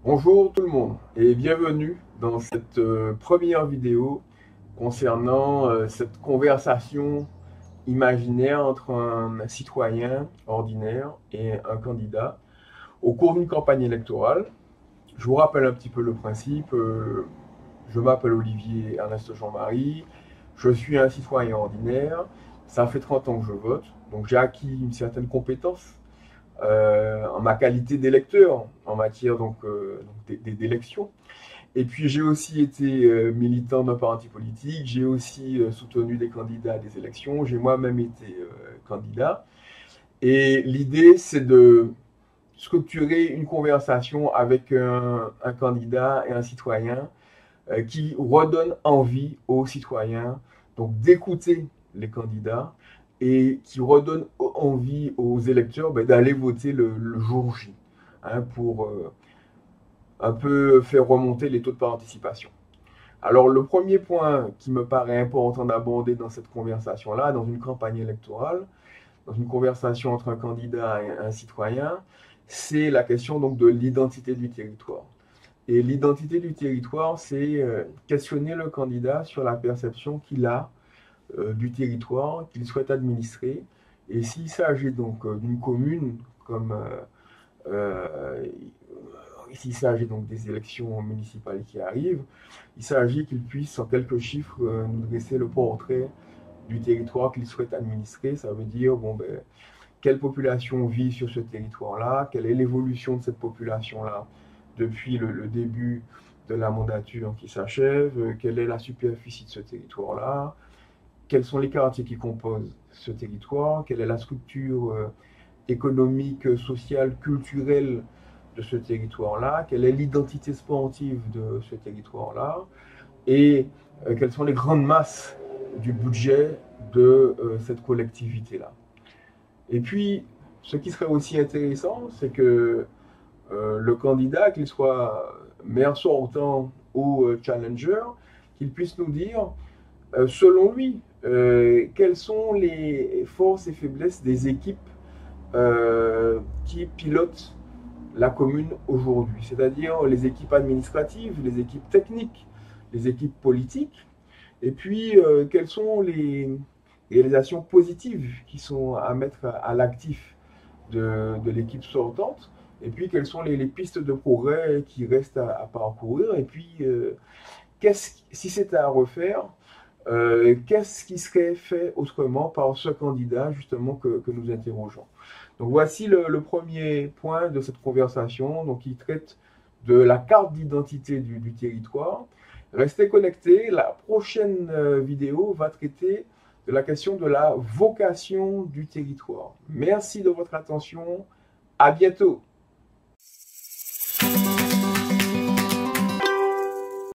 Bonjour tout le monde et bienvenue dans cette première vidéo concernant cette conversation imaginaire entre un citoyen ordinaire et un candidat au cours d'une campagne électorale. Je vous rappelle un petit peu le principe. Je m'appelle Olivier Ernest Jean-Marie, je suis un citoyen ordinaire, ça fait 30 ans que je vote, donc j'ai acquis une certaine compétence en ma qualité d'électeur en matière d'élection. Et puis j'ai aussi été militant d'un parti politique, j'ai aussi soutenu des candidats à des élections, j'ai moi-même été candidat. Et l'idée, c'est de structurer une conversation avec un candidat et un citoyen qui redonne envie aux citoyens donc d'écouter les candidats et qui redonne envie aux électeurs d'aller voter le jour J, hein, pour un peu faire remonter les taux de participation. Alors le premier point qui me paraît important d'aborder dans cette conversation-là, dans une campagne électorale, dans une conversation entre un candidat et un citoyen, c'est la question donc de l'identité du territoire. Et l'identité du territoire, c'est questionner le candidat sur la perception qu'il a du territoire qu'il souhaite administrer. Et s'il s'agit donc d'une commune, comme s'il s'agit donc des élections municipales qui arrivent, il s'agit qu'il puisse en quelques chiffres nous dresser le portrait du territoire qu'il souhaite administrer. Ça veut dire, bon, ben, quelle population vit sur ce territoire-là, quelle est l'évolution de cette population-là depuis le début de la mandature qui s'achève, quelle est la superficie de ce territoire-là, quels sont les quartiers qui composent ce territoire, quelle est la structure économique, sociale, culturelle de ce territoire-là, quelle est l'identité sportive de ce territoire-là, et quelles sont les grandes masses du budget de cette collectivité-là. Et puis, ce qui serait aussi intéressant, c'est que le candidat, qu'il soit maire sortant ou challenger, qu'il puisse nous dire, selon lui, quelles sont les forces et faiblesses des équipes qui pilotent la commune aujourd'hui, c'est-à-dire les équipes administratives, les équipes techniques, les équipes politiques, et puis quelles sont les réalisations positives qui sont à mettre à l'actif de l'équipe sortante, et puis quelles sont les pistes de progrès qui restent à parcourir, et puis si c'était à refaire, qu'est-ce qui serait fait autrement par ce candidat justement que nous interrogeons. Donc voici le premier point de cette conversation, donc qui traite de la carte d'identité du territoire. Restez connectés, la prochaine vidéo va traiter de la question de la vocation du territoire. Merci de votre attention, à bientôt.